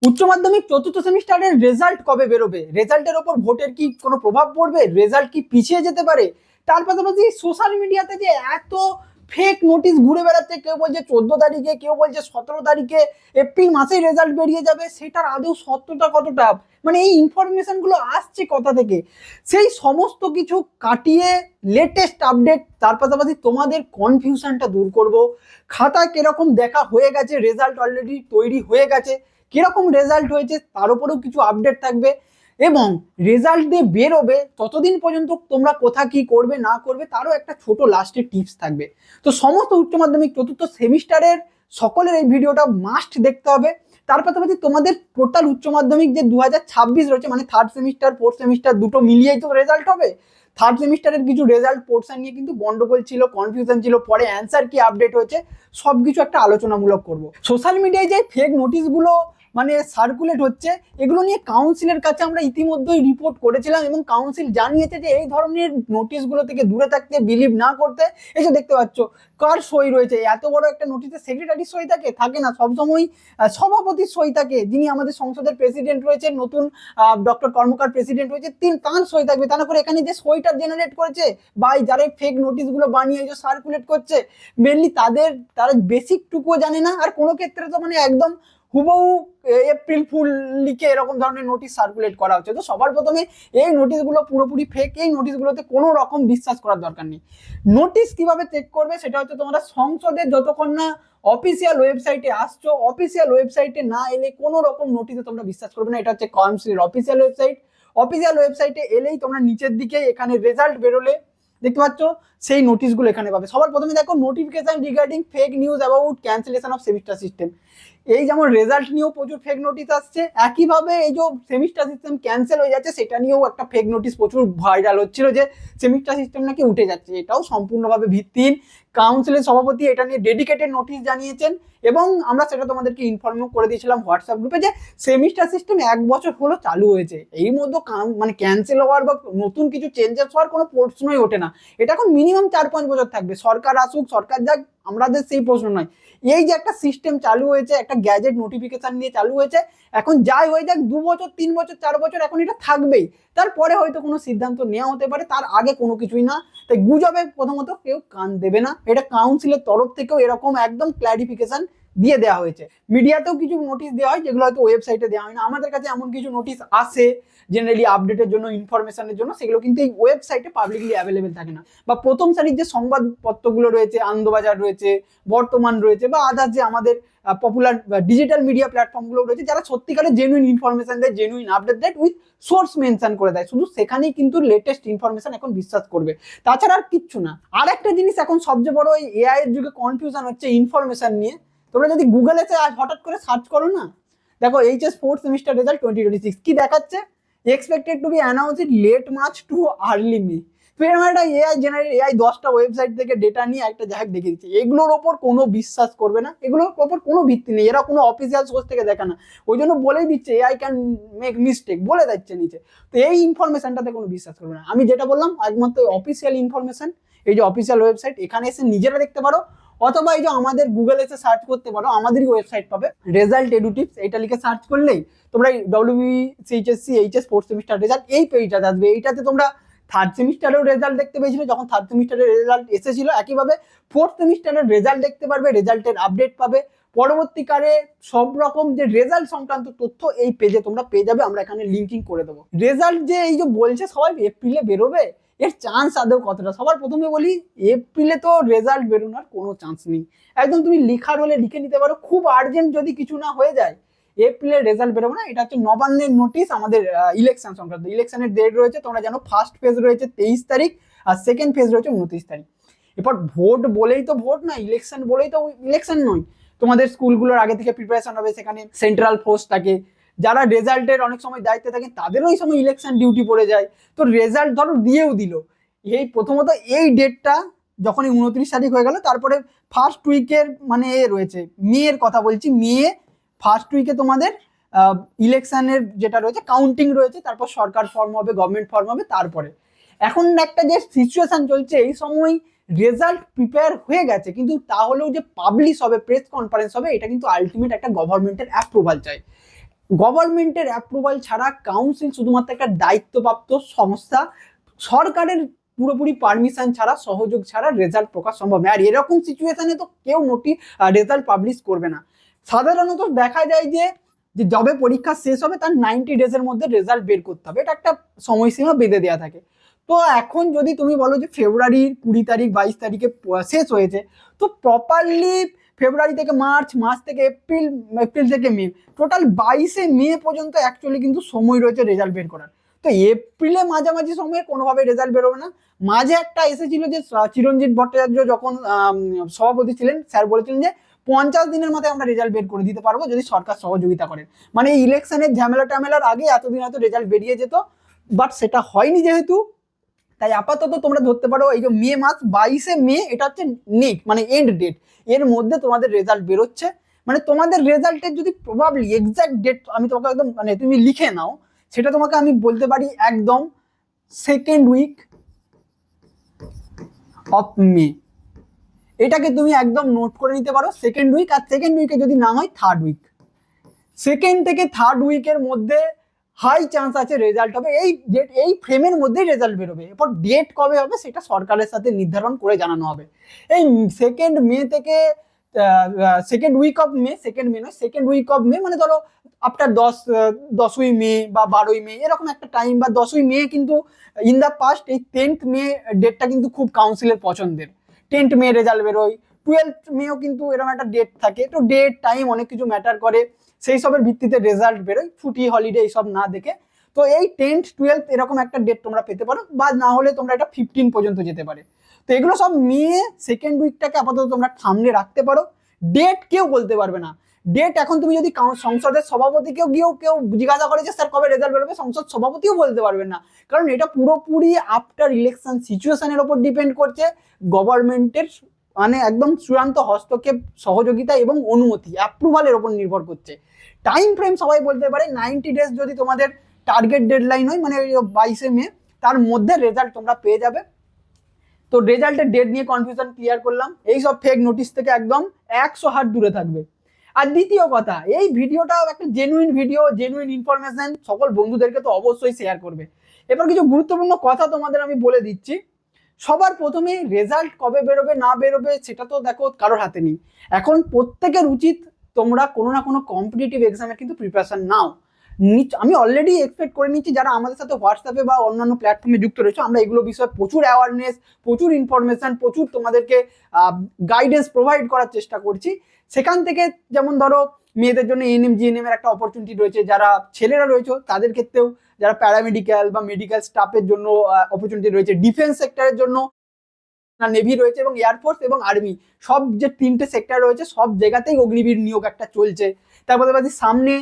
উচ্চ মাধ্যমিক চতুর্থ সেমিস্টারের রেজাল্ট কবে বেরোবে? রেজাল্টের ওপর ভোটের কি কোনো প্রভাব পড়বে? রেজাল্ট কি পিছিয়ে যেতে পারে? তার পাশাপাশি সোশ্যাল মিডিয়াতে যে এত ফেক নোটিশ ঘুরে বেড়াচ্ছে, কেউ বলছে 14 তারিখে, কেউ বলছে 17 তারিখে, এপ্রিল মাসেই রেজাল্ট বেরিয়ে যাবে, সেটার আদৌ সত্যতা কতটা, মানে এই ইনফরমেশনগুলো আসছে কোথা থেকে, সেই সমস্ত কিছু কাটিয়ে লেটেস্ট আপডেট, তার পাশাপাশি তোমাদের কনফিউশনটা দূর করব। খাতায় কিরকম দেখা হয়ে গেছে, রেজাল্ট অলরেডি তৈরি হয়ে গেছে, কিরকম রেজাল্ট হয়েছে তার উপরেও কিছু আপডেট থাকবে, এবং রেজাল্ট দিয়ে বেরোবে ততদিন পর্যন্ত তোমরা কোথা কি করবে না করবে তারও একটা ছোট লাস্টের টিপস থাকবে। তো সমস্ত উচ্চ মাধ্যমিক চতুর্থ সেমিস্টারের সকলের এই ভিডিওটা মাস্ট দেখতে হবে। তার পাশাপাশি তোমাদের টোটাল উচ্চ মাধ্যমিক যে 2026 রয়েছে, মানে থার্ড সেমিস্টার ফোর্থ সেমিস্টার দুটো মিলিয়েই তো রেজাল্ট হবে। থার্ড সেমিস্টারের কিছু রেজাল্ট পোর্শন নিয়ে কিন্তু গন্ডগোল ছিল, কনফিউশন ছিল, পরে অ্যান্সার কি আপডেট হয়েছে সবকিছু একটা আলোচনামূলক করব। সোশ্যাল মিডিয়ায় যে ফেক নোটিশগুলো মানে সার্কুলেট হচ্ছে, এগুলো নিয়ে কাউন্সিলের কাছে আমরা ইতিমধ্যেই রিপোর্ট করেছিলাম, এবং কাউন্সিল জানিয়েছে যে এই ধরনের নোটিশগুলো থেকে দূরে থাকতে, বিলিভ না করতে। এই যে দেখতে পাচ্ছ কার সই রয়েছে, এত বড় একটা নোটিশে সেক্রেটারি সই থাকে না, সবসময় সভাপতির সই থাকে, যিনি আমাদের সংসদের প্রেসিডেন্ট রয়েছে, নতুন ডক্টর কর্মকার প্রেসিডেন্ট রয়েছে, তার সই থাকবে। তা না করে এখানে যে সইটা জেনারেট করেছে বা যারা ফেক নোটিশগুলো বানিয়ে যে সার্কুলেট করছে, মেনলি তারা বেসিকটুকুও জানে না, আর কোনো ক্ষেত্রে তো মানে একদম হুবহু এপ্রিল ফুল লিখে এরকম ধরনের নোটিশ সার্কুলেট করা হচ্ছে। তো সবার প্রথমে এই নোটিশগুলো পুরোপুরি ফেক, এই নোটিশগুলোতে কোনো রকম বিশ্বাস করার দরকার নেই। নোটিশ কিভাবে চেক করবে সেটা হচ্ছে, তোমরা সংসদের যতক্ষণ না অফিসিয়াল ওয়েবসাইটে আসছো, অফিসিয়াল ওয়েবসাইটে না এলে কোনো রকম নোটিশে তোমরা বিশ্বাস করবে না। এটা হচ্ছে কাউন্সিলের অফিসিয়াল ওয়েবসাইট। অফিসিয়াল ওয়েবসাইটে এলেই তোমরা নিচের দিকে এখানে রেজাল্ট বেরোলে দেখতে পাচ্ছ, সেই নোটিশগুলো এখানে পাবে। সবার প্রথমে দেখো notification regarding fake news about cancellation of semester system. এই যেমন রেজাল্ট নিয়েও প্রচুর ফেক নোটিশ আসছে, একইভাবে এই যে সেমিস্টার সিস্টেম ক্যান্সেল হয়ে যাচ্ছে সেটা নিয়েও একটা ফেক নোটিশ প্রচুর ভাইরাল হচ্ছিল, যে সেমিস্টার সিস্টেম নাকি উঠে যাচ্ছে। এটাও সম্পূর্ণভাবে ভিত্তিহীন। কাউন্সিলের সভাপতি এটা নিয়ে ডেডিকেটেড নোটিশ জানিয়েছেন, এবং আমরা সেটা তোমাদেরকে ইনফর্ম করে দিয়েছিলাম হোয়াটসঅ্যাপ গ্রুপে, যে সেমিস্টার সিস্টেম 1 বছর হলো চালু হয়েছে, এই মধ্যে মানে ক্যান্সেল হওয়ার বা নতুন কিছু চেঞ্জেস হওয়ার কোনো প্রশ্নই ওঠে না। এটা এখন মিনিমাম 4-5 বছর থাকবে, সরকার আসুক সরকার যাক, আমাদের সেই প্রশ্ন নয়। এই যে একটা সিস্টেম চালু হয়েছে, একটা গ্যাজেট নোটিফিকেশন নিয়ে চালু হয়েছে, এখন যাই হয়ে যাক 2 বছর 3 বছর 4 বছর এখন এটা থাকবেই। তারপরে হয়তো কোনো সিদ্ধান্ত নেওয়া হতে পারে, তার আগে কোনো কিছুই না। তাই গুজবে প্রথমত কেউ কান দেবে না, এটা কাউন্সিলের তরফ থেকেও এরকম একদম ক্ল্যারিফিকেশন দিয়ে দেওয়া হয়েছে। মিডিয়াতেও কিছু নোটিশ দেওয়া হয়, যেগুলো হয়তো ওয়েবসাইটে দেওয়া হয় না। আমাদের কাছে এমন কিছু নোটিশ আসে জেনারেলি আপডেটের জন্য, ইনফরমেশনের জন্য, সেগুলো কিন্তু এই ওয়েবসাইটে পাবলিকলি অ্যাভেলেবেল থাকে না। বা প্রথম সারির যে সংবাদপত্রগুলো রয়েছে, আনন্দবাজার রয়েছে, বর্তমান রয়েছে, বা আদার্স যে আমাদের পপুলার ডিজিটাল মিডিয়া প্ল্যাটফর্মগুলো রয়েছে, যারা সত্যিকারের জেনুইন ইনফরমেশন দেয়, জেনুইন আপডেট দেয়, উইথ সোর্স মেনশন করে দেয়, শুধু সেখানেই কিন্তু লেটেস্ট ইনফরমেশন এখন বিশ্বাস করবে, তাছাড়া আর কিচ্ছু না। আর একটা জিনিস এখন সবচেয়ে বড়, এই এআই এর যুগে কনফিউশন হচ্ছে ইনফরমেশন নিয়ে। তোমরা যদি গুগলে আজ হঠাৎ করে সার্চ করো না, দেখো এইচএস ফোর্থ সেমিস্টার রেজাল্ট 2026 কি দেখাচ্ছে, expected to be announce in late March to early May. তো এরকম একটা এআই জেনারেট, এআই 10টা ওয়েবসাইট থেকে ডেটা নিয়ে একটা জায়গায় দেখে দিচ্ছে। এগুলোর ওপর কোনো বিশ্বাস করবে না, এগুলোর ওপর কোনো ভিত্তি নেই, এরা কোনো অফিসিয়াল সোর্স থেকে দেখা না। ওই জন্য বলেই দিচ্ছে এআই ক্যান মেক মিস্টেক, বলে দিচ্ছে নিচে। তো এই ইনফরমেশনটাতে কোনো বিশ্বাস করবে না। আমি যেটা বললাম একমাত্র অফিসিয়াল ইনফরমেশন, এই যে অফিসিয়াল ওয়েবসাইট, এখানে এসে নিজেরা দেখতে পারো, অথবা এই যে আমাদের গুগলে এসে সার্চ করতে পারো, আমাদেরই ওয়েবসাইট পাবে, রেজাল্ট এডুটিপস, এটা লিখে সার্চ করলেই তোমরা ডব্লিউবিসিএইচএসসি এইচএস ফোর্থ সেমিস্টার রেজাল্ট এই পেজটাতে আসবে। এইটাতে তোমরা থার্ড সেমিস্টারেও রেজাল্ট দেখতে পেয়েছিলে যখন থার্ড সেমিস্টারের রেজাল্ট এসেছিল, একইভাবে ফোর্থ সেমিস্টারের রেজাল্ট দেখতে পারবে, রেজাল্টের আপডেট পাবে, পরবর্তীকালে সব রকম যে রেজাল্ট সংক্রান্ত তথ্য এই পেজে তোমরা পেয়ে যাবে, আমরা এখানে লিঙ্কিং করে দেবো। রেজাল্ট যে এই যে বলছে সবাই এপ্রিলে বেরোবে, এর চান্স আদৌ কতটা? সবার প্রথমে বলি, এপ্রিলে তো রেজাল্ট বেরোনোর কোনো চান্স নেই। একদম তুমি লিখার হলে লিখে নিতে পারো, খুব আর্জেন্ট যদি কিছু না হয়ে যায় এপ্রিলের রেজাল্ট বেরোবে না। এটা হচ্ছে নবান্নের নোটিশ আমাদের ইলেকশন সংক্রান্ত। ইলেকশনের ডেট রয়েছে, তোমরা জানো ফার্স্ট ফেজ রয়েছে 23 তারিখ, আর সেকেন্ড ফেজ রয়েছে 29 তারিখ। এরপর ভোট বলেই তো ভোট না, ইলেকশন বলেই তো ইলেকশন নয়। তোমাদের স্কুলগুলোর আগে থেকে প্রিপারেশন হবে, সেখানে সেন্ট্রাল ফোর্স থাকে, যারা রেজাল্টের অনেক সময় দায়িত্বে থাকেন তাদেরও ওই সময় ইলেকশন ডিউটি পড়ে যায়। তো রেজাল্ট ধরো দিয়েও দিল, এই প্রথমত এই ডেটটা যখন 29 তারিখ হয়ে গেল, তারপরে ফার্স্ট উইকের মানে রয়েছে মেয়ের কথা বলছি, মেয়ে ফার্স্ট উইকে তোমাদের ইলেকশনের যেটা রয়েছে কাউন্টিং রয়েছে, তারপর সরকার ফর্ম হবে, গভর্নমেন্ট ফর্ম হবে। তারপরে এখন একটা যে সিচুয়েশন চলছে, এই সময় রেজাল্ট প্রিপেয়ার হয়ে গেছে, কিন্তু তাহলেও যে পাবলিশ হবে, প্রেস কনফারেন্স হবে, এটা কিন্তু আলটিমেট একটা গভর্নমেন্টের অ্যাপ্রুভাল চাই। গভর্নমেন্টের অ্যাপ্রুভাল ছাড়া কাউন্সিল শুধুমাত্র একটা দায়িত্বপ্রাপ্ত সংস্থা, সরকারের পুরোপুরি পারমিশন ছাড়া, সহযোগ ছাড়া রেজাল্ট প্রকাশ সম্ভব নয়। আর এরকম সিচুয়েশনে তো কেউ রেজাল্ট পাবলিশ করবে না। সাধারণত দেখা যায় যে যবে পরীক্ষা শেষ হবে তার 90 ডেজের মধ্যে রেজাল্ট বের করতে হবে, এটা একটা সময়সীমা বেঁধে দেওয়া থাকে। তো এখন যদি তুমি বলো যে ফেব্রুয়ারির 20 তারিখ 22 তারিখে শেষ হয়েছে, তো প্রপারলি ফেব্রুয়ারি থেকে মার্চ, মার্চ থেকে এপ্রিল, এপ্রিল থেকে মে, টোটাল 22শে মে পর্যন্ত অ্যাকচুয়ালি কিন্তু সময় রয়েছে রেজাল্ট বের করার। তো এপ্রিলে মাঝামাঝি সময়ে কোনোভাবে রেজাল্ট বেরোবে না। মাঝে একটা এসেছিল যে চিরঞ্জিত ভট্টাচার্য যখন সভাপতি ছিলেন, স্যার বলেছিলেন যে 50 দিনের মধ্যে আমরা রেজাল্ট বের করে দিতে পারবো যদি সরকার সহযোগিতা করেন। মানে এই ইলেকশনের ঝামেলা টামেলার আগে এতদিন হয়তো রেজাল্ট বেরিয়ে যেত, বাট সেটা হয়নি যেহেতু, তাই আপাতত তোমরা ধরতে পারো এই যে মে মাস 22শে মে এটা হচ্ছে নেট মানে এন্ড ডেট, এর মধ্যে তোমাদের রেজাল্ট বেরোচ্ছে। মানে তোমাদের রেজাল্টের যদি প্রবাবলি এক্সাক্ট ডেট আমি তোমাকে একদম মানে তুমি লিখে নাও, সেটা তোমাকে আমি বলতে পারি একদম সেকেন্ড উইক অফ মে। এটাকে তুমি একদম নোট করে নিতে পারো সেকেন্ড উইক, আর সেকেন্ড উইকে যদি না হয় থার্ড উইক, সেকেন্ড থেকে থার্ড উইকের মধ্যে হাই চান্স আছে রেজাল্ট হবে। এই ফ্রেমের মধ্যেই রেজাল্ট বেরোবে। এরপর ডেট কবে হবে সেটা সরকারের সাথে নির্ধারণ করে জানানো হবে। এই সেকেন্ড মে থেকে second week of May, second May নয় সেকেন্ড উইক অফ মে, মানে ধরো আফটার 10ই মে বা 12ই মে এরকম একটা টাইম, বা 10ই মে কিন্তু ইন দ্য পাস্ট এই 10th মে ডেটটা কিন্তু খুব কাউন্সিলের পছন্দের। 10th মে রেজাল্ট বেরোয়, 12th মেও কিন্তু এরকম একটা ডেট থাকে। তো ডেট টাইম অনেক কিছু ম্যাটার করে, সেই সবের ভিত্তিতে রেজাল্ট বেরোয়, ছুটি হলিডে এইসব না দেখে। তো এই 10th 12th এরকম একটা ডেট তোমরা পেতে পারো, বা না হলে তোমরা এটা 15 পর্যন্ত যেতে পারে। তো এগুলো সব নিয়ে সেকেন্ড উইকটাকে আপাতত তোমরা সামনে রাখতে পারো। ডেট কেউ বলতে পারবে না। ডেট এখন তুমি যদি সংসদের সভাপতিকেও গিয়েও কেউ জিজ্ঞাসা করে যে স্যার কবে রেজাল্ট বেরোবে, সংসদ সভাপতিও বলতে পারবেন না, কারণ এটা পুরোপুরি আফটার ইলেকশন সিচুয়েশনের ওপর ডিপেন্ড করছে। গভর্নমেন্টের মানে একদম চূড়ান্ত হস্তক্ষেপ, সহযোগিতা এবং অনুমতি, অ্যাপ্রুভালের ওপর নির্ভর করছে। টাইম ফ্রেম সবাই বলতে পারে 90 ডেজ যদি তোমাদের টার্গেট ডেডলাইন হয়, মানে 22শে মে, তার মধ্যে রেজাল্ট তোমরা পেয়ে যাবে। তো রেজাল্টের ডেট নিয়ে কনফিউশন ক্লিয়ার করলাম। এই সব ফেক নোটিশ থেকে একদম 100 হাত দূরে থাকবে। আর দ্বিতীয় কথা, এই ভিডিওটাও একটা জেনুইন ভিডিও, জেনুইন ইনফরমেশন, সকল বন্ধুদেরকে তো অবশ্যই শেয়ার করবে। এবার কিছু গুরুত্বপূর্ণ কথা তোমাদের আমি বলে দিচ্ছি। সবার প্রথমে রেজাল্ট কবে বেরোবে না বেরোবে সেটা তো দেখো কারোর হাতে নেই। এখন প্রত্যেকের উচিত তোমরা কোনো না কোনো কম্পিটিটিভ এক্সামের কিন্তু প্রিপারেশন নাও। আমি অলরেডি এক্সপেক্ট করে নিচ্ছি যারা আমাদের সাথে হোয়াটসঅ্যাপে বা অন্যান্য প্ল্যাটফর্মে যুক্ত রয়েছে, আমরা এগুলো বিষয়ে প্রচুর অ্যাওয়ারনেস, প্রচুর ইনফরমেশন, প্রচুর তোমাদেরকে গাইডেন্স প্রোভাইড করার চেষ্টা করছি। সেখান থেকে যেমন ধরো মেয়েদের জন্য এএনএম জিএনএম এর একটা অপরচুনিটি রয়েছে, যারা ছেলেরা রয়েছে তাদের ক্ষেত্রেও, যারা প্যারামেডিক্যাল বা মেডিকেল স্টাফের জন্য অপরচুনিটি রয়েছে, ডিফেন্স সেক্টরের জন্য নেভি রয়েছে, এবং এয়ারফোর্স এবং আর্মি, সব যে 3টে সেক্টর রয়েছে সব জায়গাতেই অগ্নিবীর নিয়োগ একটা চলছে। তারপরে সামনে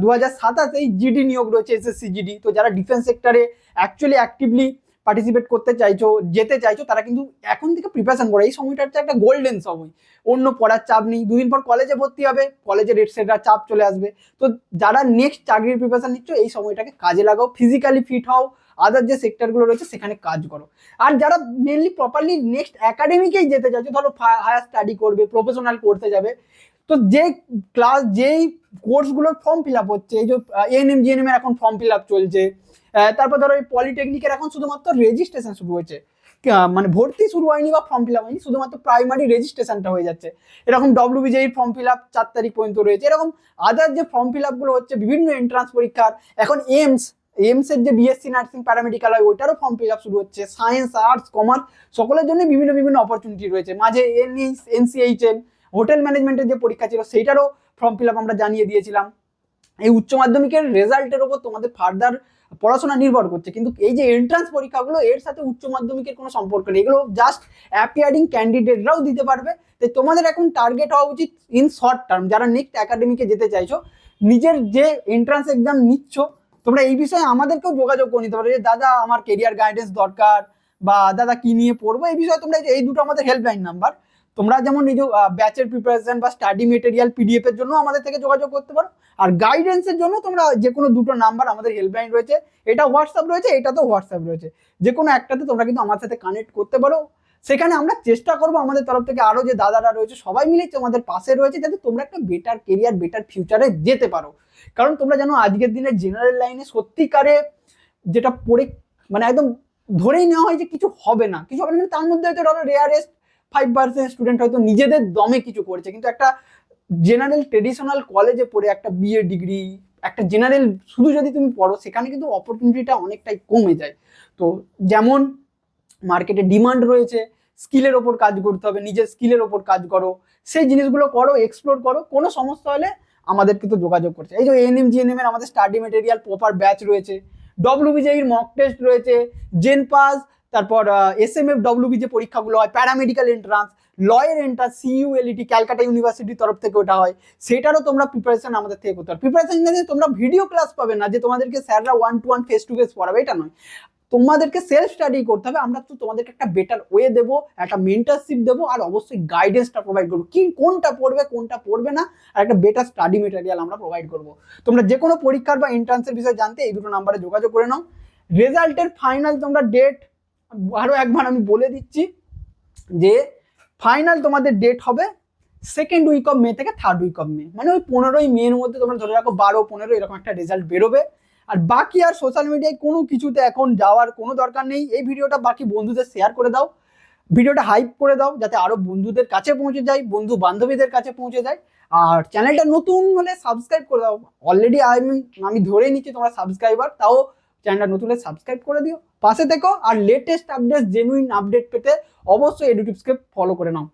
2027 জিডি নিয়োগ রয়েছে, এসএসসি জিডি। তো যারা ডিফেন্স সেক্টরে অ্যাকচুয়ালি অ্যাক্টিভলি পার্টিসিপেট করতে চাইছো, যেতে চাইছো, তারা কিন্তু এখন থেকে প্রিপারেশন করো। এই সময়টা হচ্ছে একটা গোল্ডেন সময়, অন্য পড়ার চাপ নেই, দুদিন পর কলেজে ভর্তি হবে, কলেজের সেটা চাপ চলে আসবে। তো যারা নেক্সট চাকরির প্রিপারেশন নিচ্ছ এই সময়টাকে কাজে লাগাও, ফিজিক্যালি ফিট হও, আদার যে সেক্টরগুলো রয়েছে সেখানে কাজ করো। আর যারা মেনলি প্রপারলি নেক্সট একাডেমিকেই যেতে চাইছো, ধরো হায়ার স্টাডি করবে, প্রফেশনাল করতে যাবে, তো যেই কোর্সগুলোর ফর্ম ফিল আপ হচ্ছে, এই যে এএনএম জিএনএম এর এখন ফর্ম ফিল আপ চলছে, তারপর ধরো এই পলিটেকনিকের এখন শুধুমাত্র রেজিস্ট্রেশন শুরু হয়েছে, মানে ভর্তি শুরু হয়নি বা ফর্ম ফিল আপ হয়নি, শুধুমাত্র প্রাইমারি রেজিস্ট্রেশনটা হয়ে যাচ্ছে। এরকম ডব্লিউবিজেই ফর্ম ফিল আপ 4 তারিখ পর্যন্ত রয়েছে। এরকম আদার যে ফর্ম ফিল আপগুলো হচ্ছে বিভিন্ন এন্ট্রান্স পরীক্ষার, এখন এইমসের যে বিএসসি নার্সিং প্যারামেডিক্যাল হয় ওইটারও ফর্ম ফিল আপ শুরু হচ্ছে। সায়েন্স, আর্টস, কমার্স সকলের জন্য বিভিন্ন বিভিন্ন অপরচুনিটি রয়েছে। মাঝে এনসিএইচএম হোটেল ম্যানেজমেন্টের যে পরীক্ষা ছিল সেইটারও ফর্ম ফিল আপ আমরা জানিয়ে দিয়েছিলাম। এই উচ্চ মাধ্যমিকের রেজাল্টের ওপর তোমাদের ফার্দার পড়াশোনা নির্ভর করছে, কিন্তু এই যে এন্ট্রান্স পরীক্ষাগুলো এর সাথে উচ্চ মাধ্যমিকের কোনো সম্পর্ক নেই, এগুলো জাস্ট অ্যাপিয়ারিং ক্যান্ডিডেটরাও দিতে পারবে। তাই তোমাদের এখন টার্গেট হওয়া উচিত ইন শর্ট টার্ম, যারা নেক্সট একাডেমিকে যেতে চাইছো, নিজের যে এন্ট্রান্স এক্সাম নিচ্ছ তোমরা এই বিষয়ে আমাদেরকেও যোগাযোগ করে নিতে পারো যে দাদা আমার কেরিয়ার গাইডেন্স দরকার, বা দাদা কি নিয়ে পড়বো, এই বিষয়ে তোমরা এই দুটো আমাদের হেল্পলাইন নাম্বার। তোমরা যেমন এই যে ব্যাচের প্রিপারেশন বা স্টাডি মেটেরিয়াল পিডিএফ এর জন্য আমাদের থেকে যোগাযোগ করতে পারো, আর গাইডেন্সের জন্য তোমরা যে কোনো দুটো নাম্বার আমাদের হেল্পলাইন রয়েছে, এটা হোয়াটসঅ্যাপ রয়েছে, এটা তো হোয়াটসঅ্যাপ রয়েছে, যে কোনো একটাতে তোমরা কিন্তু আমার সাথে কানেক্ট করতে পারো। সেখানে আমরা চেষ্টা করবো আমাদের তরফ থেকে, আরো যে দাদারা রয়েছে সবাই মিলে তোমাদের পাশে রয়েছে, যাতে তোমরা একটা বেটার কেরিয়ার, বেটার ফিউচারে যেতে পারো। কারণ তোমরা জানো আজকের দিনে জেনারেল লাইনে সত্যিকারে যেটা পড়ে মানে একদম ধরেই নেওয়া হয় যে কিছু হবে না, কিছু হবে না, তার মধ্যে হয়তো রেয়ারেস্ট 5% স্টুডেন্ট হয়তো নিজেদের দমে কিছু করেছে। কিন্তু একটা জেনারেল ট্রেডিশনাল কলেজে পড়ে একটা বিএ ডিগ্রি, একটা জেনারেল শুধু যদি তুমি পড়ো, সেখানে কিন্তু অপরচুনিটিটা অনেকটাই কমে যায়। তো যেমন মার্কেটে ডিমান্ড রয়েছে, স্কিলের ওপর কাজ করতে হবে, নিজের স্কিলের ওপর কাজ করো, সেই জিনিসগুলো করো, এক্সপ্লোর করো। কোনো সমস্যা হলে আমাদের কিন্তু যোগাযোগ করছে। এই যে এএনএম জিএনএম এর আমাদের স্টাডি মেটেরিয়াল প্রপার ব্যাচ রয়েছে, ডব্লিউবিজের মক টেস্ট রয়েছে, জেন পাস, তারপর এসএমএফ ডব্লিউবিজে পরীক্ষাগুলো হয়, প্যারামেডিক্যাল এন্ট্রান্স, লয়ের এন্ট্রান্স, সিইউএলইটি ক্যালকাটা ইউনিভার্সিটির তরফ থেকে ওটা হয়, সেটারও তোমরা প্রিপারেশন আমাদের থেকে করতে পারো। প্রিপারেশন নিয়ে তোমরা ভিডিও ক্লাস পাবে না, যে তোমাদেরকে স্যাররা 1-to-1 ফেস টু ফেস পড়াবে, এটা নয়। তোমাদেরকে সেলফ স্টাডি করতে হবে। আমরা তো তোমাদেরকে একটা বেটার ওয়ে দেবো, একটা মেন্টারশিপ দেবো, আর অবশ্যই গাইডেন্সটা প্রোভাইড করবো, কি কোনটা পড়বে কোনটা পড়বে না, আর একটা বেটার স্টাডি মেটেরিয়াল আমরা প্রোভাইড করবো। তোমরা যে কোনো পরীক্ষার বা এন্ট্রান্সের বিষয়ে জানতে এই দুটো নাম্বারে যোগাযোগ করে নাও। রেজাল্টের ফাইনাল তোমরা ডেট আরও একবার আমি বলে দিচ্ছি, যে ফাইনাল তোমাদের ডেট হবে 2nd উইক অফ মে থেকে 3rd উইক অফ মে, মানে ওই 15ই মের মধ্যে তোমরা ধরে রাখো, 12-15 এরকম একটা রেজাল্ট বেরোবে। আর বাকি আর সোশ্যাল মিডিয়ায় কোনো কিছুতে এখন যাওয়ার কোনো দরকার নেই। এই ভিডিওটা বাকি বন্ধুদের শেয়ার করে দাও, ভিডিওটা হাইপ করে দাও, যাতে আরো বন্ধুদের কাছে পৌঁছে যায়, বন্ধু বান্ধবীদের কাছে পৌঁছে যায়। আর চ্যানেলটা নতুন হলে সাবস্ক্রাইব করে দাও। অলরেডি আমি ধরে নিচ্ছি তোমরা সাবস্ক্রাইবার, তাও চ্যানেলটা নতুন হলে সাবস্ক্রাইব করে দিও, পাশে থেকো। আর লেটেস্ট আপডেট, জেনুইন আপডেট পেতে অবশ্যই এডুটিপসকে ফলো করে নাও।